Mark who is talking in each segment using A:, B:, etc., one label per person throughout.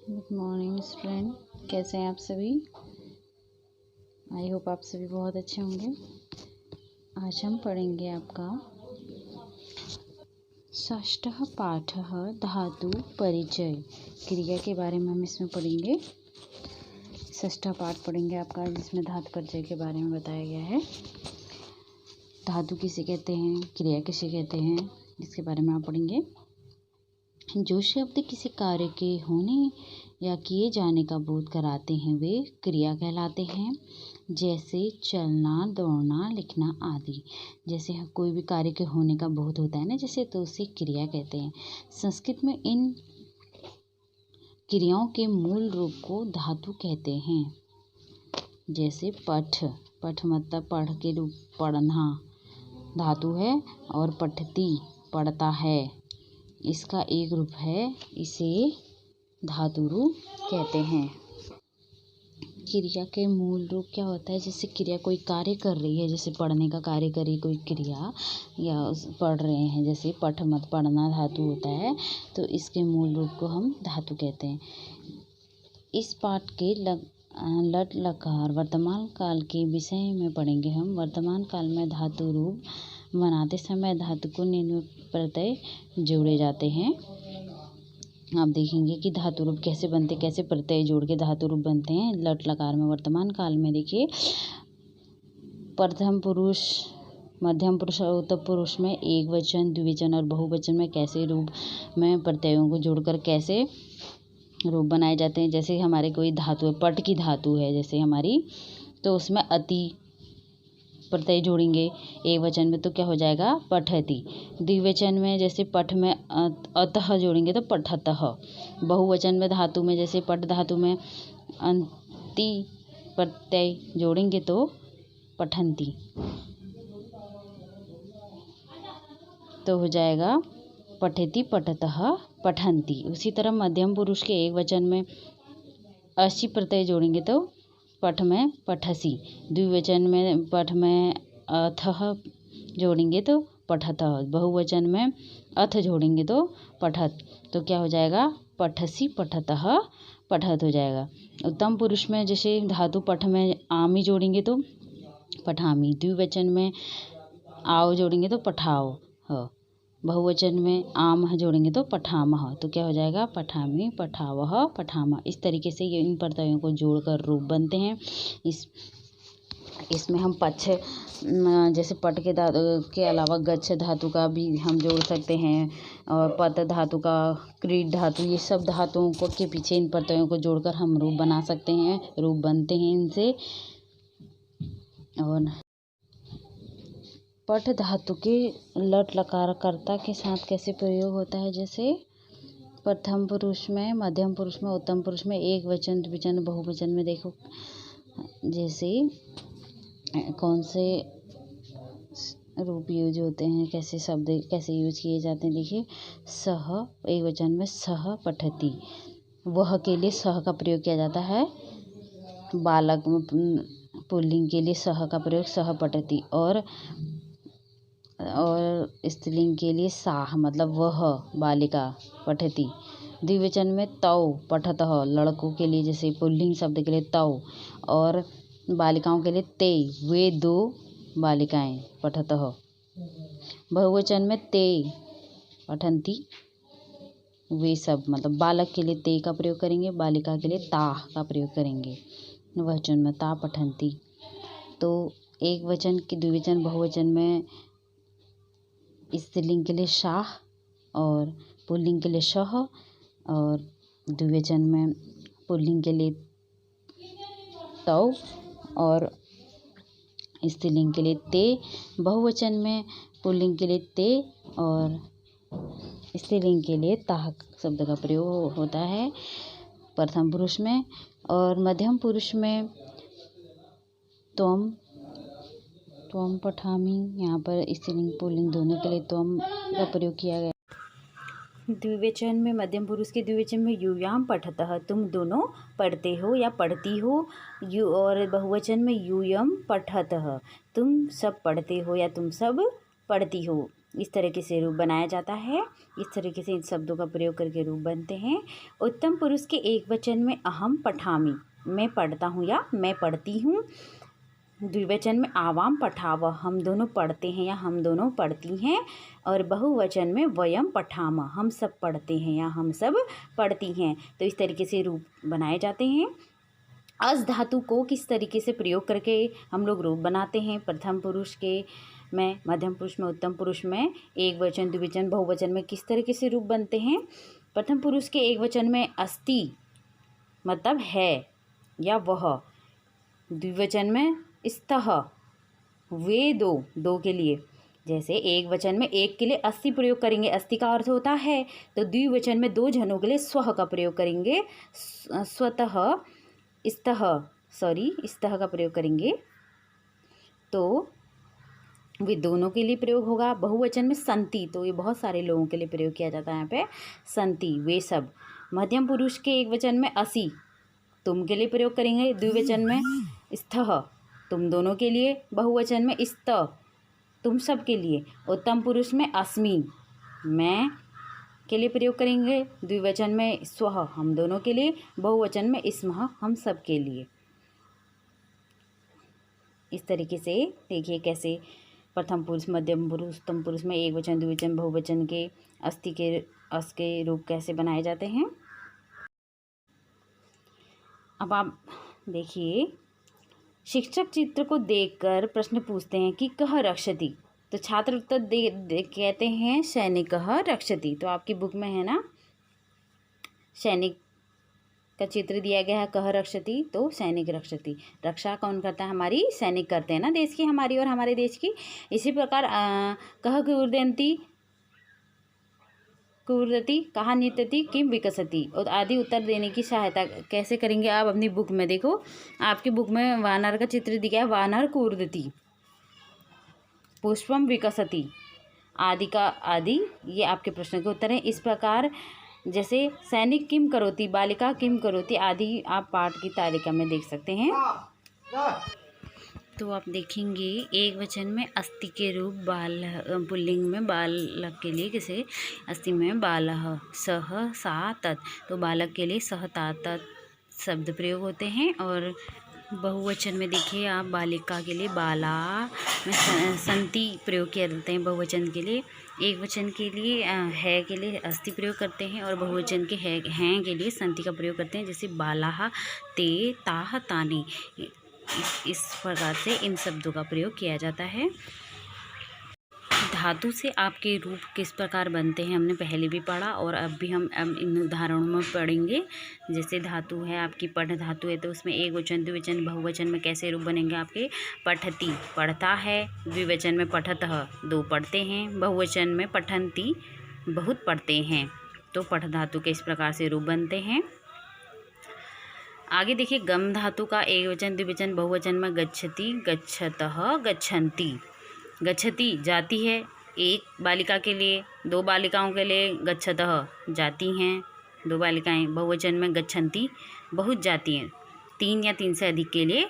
A: Good morning student, कैसे हैं आप सभी। आई होप आप सभी बहुत अच्छे होंगे। आज हम पढ़ेंगे आपका षष्ठः पाठः धातु परिचय क्रिया के बारे में। हम इसमें पढ़ेंगे षष्ठा पाठ पढ़ेंगे आपका, जिसमें धातु परिचय के बारे में बताया गया है। धातु किसे कहते हैं, क्रिया किसे कहते हैं, इसके बारे में आप पढ़ेंगे। जो शब्द किसी कार्य के होने या किए जाने का बोध कराते हैं वे क्रिया कहलाते हैं। जैसे चलना, दौड़ना, लिखना आदि। जैसे कोई भी कार्य के होने का बोध होता है ना, जैसे, तो उसे क्रिया कहते हैं। संस्कृत में इन क्रियाओं के मूल रूप को धातु कहते हैं। जैसे पठ, पठ मतलब पढ़ के रूप, पढ़ना धातु है, और पठती पढ़ता है, इसका एक रूप है, इसे धातु रूप कहते हैं। क्रिया के मूल रूप क्या होता है, जैसे क्रिया कोई कार्य कर रही है, जैसे पढ़ने का कार्य करी कोई क्रिया, या पढ़ रहे हैं, जैसे पठ मत पढ़ना धातु होता है, तो इसके मूल रूप को हम धातु कहते हैं। इस पाठ के लट लकार वर्तमान काल के विषय में पढ़ेंगे हम। वर्तमान काल में धातु रूप बनाते समय धातु को निम्न प्रत्यय जोड़े जाते हैं। आप देखेंगे कि धातु रूप कैसे बनते, कैसे प्रत्यय जोड़ के धातु रूप बनते हैं। लट लकार में वर्तमान काल में देखिए, प्रथम पुरुष, मध्यम पुरुष और उत्तर पुरुष में एक वचन, द्विवचन और बहुवचन में कैसे रूप में प्रत्ययों को जोड़कर कैसे रूप बनाए जाते हैं। जैसे हमारे कोई धातु है, पट की धातु है जैसे हमारी, तो उसमें अति प्रत्यय जोड़ेंगे एक वचन में, तो क्या हो जाएगा, पठति। द्विवचन में जैसे पठ में अतः जोड़ेंगे तो पठतः। बहुवचन में धातु में, जैसे पट धातु में अंति प्रत्यय जोड़ेंगे तो पठन्ति, तो हो जाएगा पठति, पठतः, पठन्ति। उसी तरह मध्यम पुरुष के एक वचन में असी प्रत्यय जोड़ेंगे तो पठ में पठसी। द्विवचन में पठ में अथः जोड़ेंगे तो पठतः। बहुवचन में अथ जोड़ेंगे तो पठत, तो क्या हो जाएगा, पठसी, पठतः, पठत हो जाएगा। उत्तम पुरुष में जैसे धातु पठ में आमी जोड़ेंगे तो पठामी। द्विवचन में आओ जोड़ेंगे तो पठाओ। बहुवचन में आम जोड़ेंगे तो पठामह, तो क्या हो जाएगा, पठामी, पठावह, पठामह। इस तरीके से ये इन प्रत्ययों को जोड़कर रूप बनते हैं। इसमें हम पक्ष, जैसे पट के धातु के अलावा गच्छ धातु का भी हम जोड़ सकते हैं, और पत धातु का, क्रीड धातु, ये सब धातुओं को के पीछे इन प्रत्ययों को जोड़कर हम रूप बना सकते हैं, रूप बनते हैं इनसे। और पठ धातु के लट लकार कर्ता के साथ कैसे प्रयोग होता है, जैसे प्रथम पुरुष में, मध्यम पुरुष में, उत्तम पुरुष में एक वचन, द्विवचन, बहुवचन में देखो जैसे कौन से रूप यूज होते हैं, कैसे शब्द कैसे यूज किए जाते हैं। देखिए, सह, एक वचन में सह पठति, वह के लिए सह का प्रयोग किया जाता है। बालक पुल्लिंग के लिए सह का प्रयोग सह पठति, और स्त्रीलिंग के लिए साह मतलब वह बालिका पठति। द्विवचन में तौ पठतः, लड़कों के लिए, जैसे पुल्लिंग शब्द के लिए तौ, और बालिकाओं के लिए ते, वे दो बालिकाएं पठतः। बहुवचन में ते पठन्ति, वे सब, मतलब बालक के लिए ते का प्रयोग करेंगे, बालिका के लिए ताह का प्रयोग करेंगे। वचन में ता पठन्ति। तो एक वचन की, द्विवचन, बहुवचन में स्त्रीलिंग के लिए शाह, और पुल्लिंग के लिए शह, और द्विवचन में पुल्लिंग के लिए तौ, और स्त्रीलिंग के लिए ते। बहुवचन में पुल्लिंग के लिए ते, और स्त्रीलिंग के लिए ताह शब्द का प्रयोग होता है प्रथम पुरुष में। और मध्यम पुरुष में त्वम, त्वम पठामी, यहाँ पर स्त्रीलिंग पुल्लिंग दोनों के लिए त्वम का प्रयोग किया गया। द्विवचन में, मध्यम पुरुष के द्विवचन में यूयाम पठतः, तुम दोनों पढ़ते हो या पढ़ती हो। और बहुवचन में यूयम पठतः, तुम सब पढ़ते हो या तुम सब पढ़ती हो। इस तरीके से रूप बनाया जाता है। इस तरीके से इन शब्दों का प्रयोग करके रूप बनते हैं। उत्तम पुरुष के एक वचन में अहम पठामि, मैं पढ़ता हूँ या मैं पढ़ती हूँ। द्विवचन में आवाम पठाव, हम दोनों पढ़ते हैं या हम दोनों पढ़ती हैं। और बहुवचन में वयम पठाम, हम सब पढ़ते हैं या हम सब पढ़ती हैं। तो इस तरीके से रूप बनाए जाते हैं। अस धातु को किस तरीके से प्रयोग करके हम लोग रूप बनाते हैं? प्रथम पुरुष के में, मध्यम पुरुष में, उत्तम पुरुष में, एक वचन, द्विवचन, बहुवचन में किस तरीके से रूप बनते हैं? प्रथम पुरुष के एक वचन में अस्ति मतलब है या वह, द्विवचन में स्तः, वे दो के लिए। जैसे एक वचन में एक के लिए अस्ति प्रयोग करेंगे, अस्ति का अर्थ होता है। तो द्विवचन में दो जनों के लिए स्वः का प्रयोग करेंगे, स्वतः स्तः का प्रयोग करेंगे, तो वे दोनों के लिए प्रयोग होगा। बहुवचन में संति, तो ये बहुत सारे लोगों के लिए प्रयोग किया जाता है यहाँ पे, संति, वे सब। मध्यम पुरुष के एक वचन में असि, तुम के लिए प्रयोग करेंगे। द्विवचन में स्थः, तुम दोनों के लिए। बहुवचन में स्त, तुम सब के लिए। उत्तम पुरुष में अस्मि, मैं के लिए प्रयोग करेंगे। द्विवचन में स्वः, हम दोनों के लिए। बहुवचन में स्मः, हम सब के लिए। इस तरीके से देखिए कैसे प्रथम पुरुष, मध्यम पुरुष, उत्तम पुरुष में एक वचन, द्विवचन, बहुवचन के अस्थि के अस के रूप कैसे बनाए जाते हैं। अब आप देखिए, शिक्षक चित्र को देखकर प्रश्न पूछते हैं कि कह रक्षति, तो छात्र उत्तर कहते हैं सैनिकः रक्षति। तो आपकी बुक में है ना, सैनिक का चित्र दिया गया है, कह रक्षति, तो सैनिक रक्षति। रक्षा कौन करता है? हमारी सैनिक करते हैं ना, देश की, हमारी और हमारे देश की। इसी प्रकार कह क्रीडन्ति, क्रीडति, कहाँ नृत्यति, किम विकसति, और आदि उत्तर देने की सहायता कैसे करेंगे आप अपनी बुक में। देखो आपकी बुक में वानर का चित्र दिया है, वानर क्रीडति, पुष्पम विकसति, आदि का आदि, ये आपके प्रश्न के उत्तर हैं। इस प्रकार जैसे सैनिक किम करोति, बालिका किम करोति, आदि आप पाठ की तालिका में देख सकते हैं। तो आप देखेंगे एक वचन में अस्ति के रूप बाल, पुल्लिंग में बालक के लिए किसे, अस्ति में बालः, सह, सा, तत्, तो बालक के लिए सह, ता, तत् शब्द प्रयोग होते हैं। और बहुवचन में देखिए आप, बालिका के लिए बाला में संति प्रयोग किया जाते हैं बहुवचन के लिए। एक वचन के लिए है के लिए अस्ति प्रयोग करते हैं, और बहुवचन के हैं के लिए संति का प्रयोग करते हैं। जैसे बालाह, ते, ताह, ताने, इस प्रकार से इन शब्दों का प्रयोग किया जाता है। धातु से आपके रूप किस प्रकार बनते हैं हमने पहले भी पढ़ा, और अब भी हम इन उदाहरणों में पढ़ेंगे। जैसे धातु है आपकी पठ धातु है, तो उसमें एक वचन, द्विवचन, बहुवचन में कैसे रूप बनेंगे आपके। पठति, पढ़ता है। द्विवचन में पठतः, दो पढ़ते हैं। बहुवचन में पठन्ति, बहुत पढ़ते हैं। तो पठ धातु के इस प्रकार से रूप बनते हैं। आगे देखिए, गम धातु का एक वचन, द्विवचन, बहुवचन में गच्छति, गच्छतः, गच्छन्ति। गच्छति जाती है, एक बालिका के लिए, दो बालिकाओं के लिए गच्छतः जाती हैं, दो बालिकाएं। बहुवचन में गच्छन्ति, बहुत जाती हैं। तीन या तीन से अधिक के लिए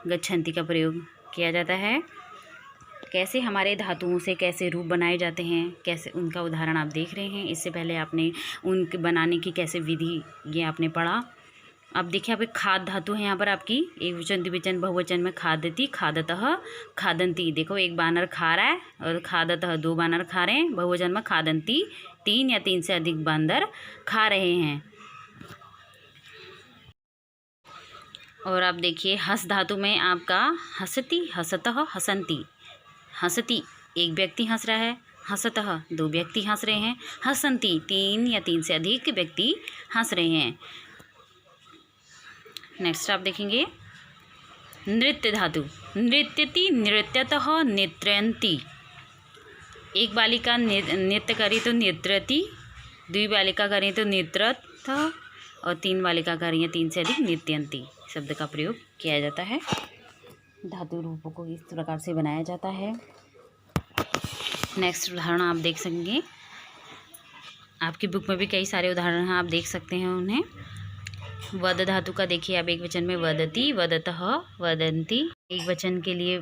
A: गच्छन्ति का प्रयोग किया जाता है। कैसे हमारे धातुओं से कैसे रूप बनाए जाते हैं, कैसे उनका उदाहरण आप देख रहे हैं। इससे पहले आपने उनके बनाने की कैसे विधि ये आपने पढ़ा। अब देखिए, आप एक खाद धातु है यहाँ पर आपकी, एक वचन, द्विवचन, बहुवचन में खादति, खादतः, खादन्ति। देखो एक बानर खा रहा है, और खादतः दो बानर खा रहे हैं। बहुवचन में खादन्ति, तीन या तीन से अधिक बांदर खा रहे हैं। और आप देखिए, हस धातु में आपका हसति, हसतः, हसन्ति। हसति एक व्यक्ति हंस रहा है, हसतः दो व्यक्ति हंस रहे हैं, हसन्ति तीन या तीन से अधिक व्यक्ति हंस रहे हैं। नेक्स्ट आप देखेंगे, नृत्य धातु, नृत्यति, नृत्यतः, नृत्यन्ति। एक बालिका नृत्य करी तो नृत्यति, द्वि बालिका करें तो नृत्यथ, और तीन बालिका करें तीन से अधिक नृत्यन्ति शब्द का प्रयोग किया जाता है। धातु रूपों को इस प्रकार से बनाया जाता है। नेक्स्ट उदाहरण आप देख सकेंगे, आपकी बुक में भी कई सारे उदाहरण हैं, आप देख सकते हैं उन्हें। वद धातु का देखिए आप, एक वचन में वदति, वदतः, वदन्ति। एक वचन के लिए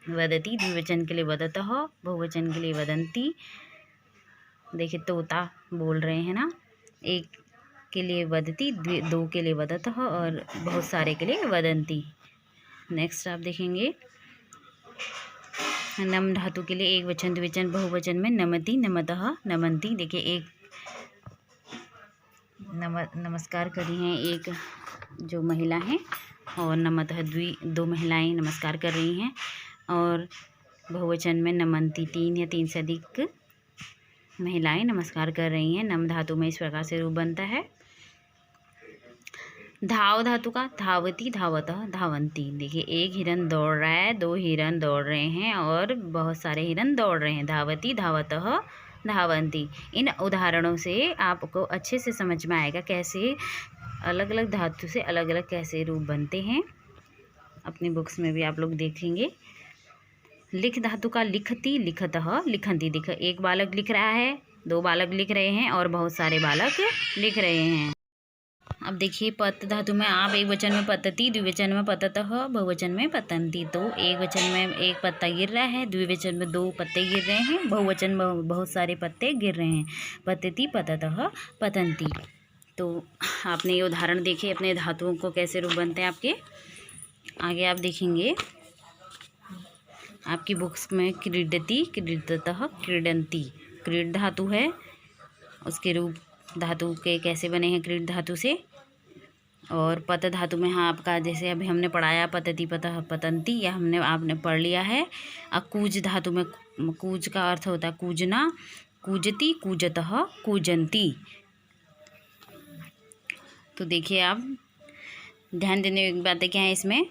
A: वदति, द्विवचन के लिए वदतः, बहुवचन के लिए वदन्ति। देखिए तोता बोल रहे हैं ना, एक के लिए वदति, दो के लिए वदतः और बहुत सारे के लिए वदन्ति। नेक्स्ट आप देखेंगे नम धातु के लिए एक वचन, द्विवचन, बहुवचन में नमति, नमतः, नमन्ति। देखिए एक नमस्कार करी हैं एक जो महिला हैं, और नमतः दो महिलाएं नमस्कार कर रही हैं, और बहुवचन में नमन्ति, 3 या 3 से अधिक महिलाएं नमस्कार कर रही हैं। नम धातु में इस प्रकार से रूप बनता है। धाव धातु का धावती, धावतः, धावंती। देखिए एक हिरन दौड़ रहा है, 2 हिरन दौड़ रहे हैं और बहुत सारे हिरन दौड़ रहे हैं। धावती, धावतः, धावंती। इन उदाहरणों से आपको अच्छे से समझ में आएगा कैसे अलग अलग धातु से अलग अलग कैसे रूप बनते हैं। अपनी बुक्स में भी आप लोग देखेंगे। लिख धातु का लिखती, लिखतः, लिखंती। देखो एक बालक लिख रहा है, 2 बालक लिख रहे हैं और बहुत सारे बालक लिख रहे हैं। अब देखिए पत धातु में आप एक वचन में पतती, द्विवचन में पततः, बहुवचन में पतंती। तो एक वचन में एक पत्ता गिर रहा है, द्विवचन में 2 पत्ते गिर रहे हैं, बहुवचन में बहुत सारे पत्ते गिर रहे हैं। पतती, पततः, पतंती। तो आपने ये उदाहरण देखे अपने धातुओं को कैसे रूप बनते हैं आपके। आगे आप देखेंगे आपकी बुक्स में क्रीडति, क्रीडतः, क्रीडंती। क्रीड धातु है, उसके रूप धातु के कैसे बने हैं क्रीड धातु से। और पत धातु में हाँ आपका जैसे अभी हमने पढ़ाया पतति, पतः, पतंती, या आपने पढ़ लिया है। कूज धातु में कूज का अर्थ होता है कूजना, कूजती, कूजतः, कूजंती। तो देखिए आप ध्यान देने की बातें क्या है इसमें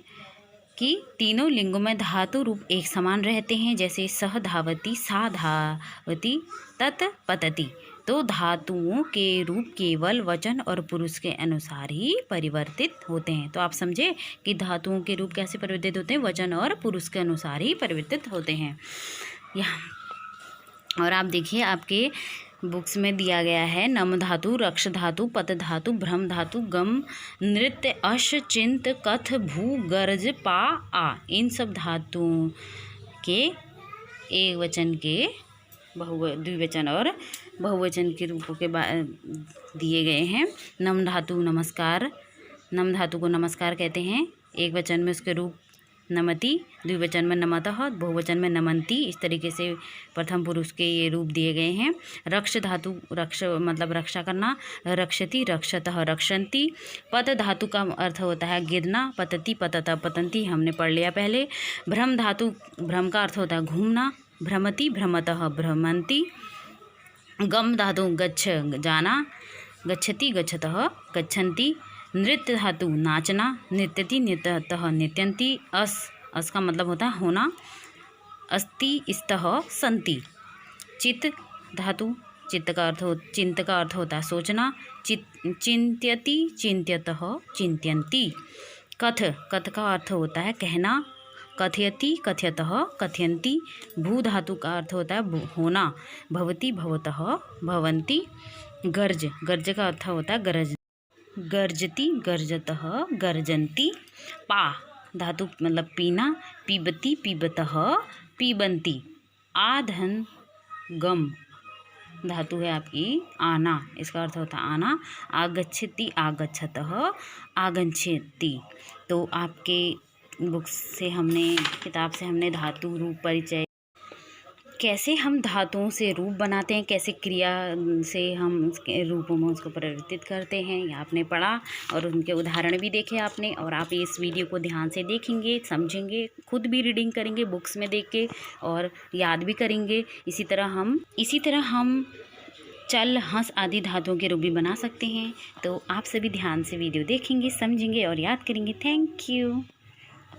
A: कि तीनों लिंगों में धातु रूप एक समान रहते हैं, जैसे सह धावती, सा धावती, तत् पतति। तो धातुओं के रूप केवल वचन और पुरुष के अनुसार ही परिवर्तित होते हैं। तो आप समझे कि धातुओं के रूप कैसे परिवर्तित होते हैं, वचन और पुरुष के अनुसार ही परिवर्तित होते हैं। यहाँ और आप देखिए आपके बुक्स में दिया गया है नम धातु, रक्ष धातु, पत धातु, भ्रम धातु, गम, नृत्य, अश, चिंत, कथ, भू, गर्ज, पा, आ। इन सब धातुओं के एक वचन के द्विवचन और बहुवचन के रूपों के दिए गए हैं। नम धातु नमस्कार, नम धातु को नमस्कार कहते हैं। एक वचन में उसके रूप नमति, द्विवचन में नमतः, बहुवचन में नमन्ति। इस तरीके से प्रथम पुरुष के ये रूप दिए गए हैं। रक्ष धातु, रक्ष मतलब रक्षा करना, रक्षति, रक्षतः, रक्षन्ति। पत धातु का अर्थ होता है गिरना, पतति, पततः, पतंती, हमने पढ़ लिया पहले। भ्रम धातु, भ्रम का अर्थ होता है घूमना, भ्रमति, भ्रमतः, भ्रमन्ति। गम धातु गच्छ, जाना, गच्छति, गच्छतः, गच्छन्ति। नृत्य धातु नाचना, नृत्यति, नृत्यतः, नृत्यन्ति। अस का मतलब होता है होना, अस्ति, स्तः, संति। चित्त धातु चित्त का अर्थ होता है सोचना, चिंत्यति, चिंत्यतः, चिंत्यन्ति। कथ का अर्थ होता है कहना, कथयति, कथयतः, कथयन्ति। भू धातु का अर्थ होता है होना, भवति, भवतः, भवन्ति। गर्ज का अर्थ होता है गरज, गर्जति, गर्जतः, गर्जन्ति। पा धातु मतलब पीना, पीबति, पीबतः, पीबन्ति। आधन गम धातु है आपकी आना, इसका अर्थ होता है आना। आगच्छति, आगच्छतः, आगच्छति। तो आपके बुक्स से किताब से हमने धातु रूप परिचय, कैसे हम धातुओं से रूप बनाते हैं, कैसे क्रिया से हम उसके रूपों में उसको परिवर्तित करते हैं, ये आपने पढ़ा और उनके उदाहरण भी देखे आपने। और आप इस वीडियो को ध्यान से देखेंगे, समझेंगे, खुद भी रीडिंग करेंगे बुक्स में देख के और याद भी करेंगे। इसी तरह हम चल, हंस आदि धातुओं के रूप भी बना सकते हैं। तो आप सभी ध्यान से वीडियो देखेंगे, समझेंगे और याद करेंगे। Thank you.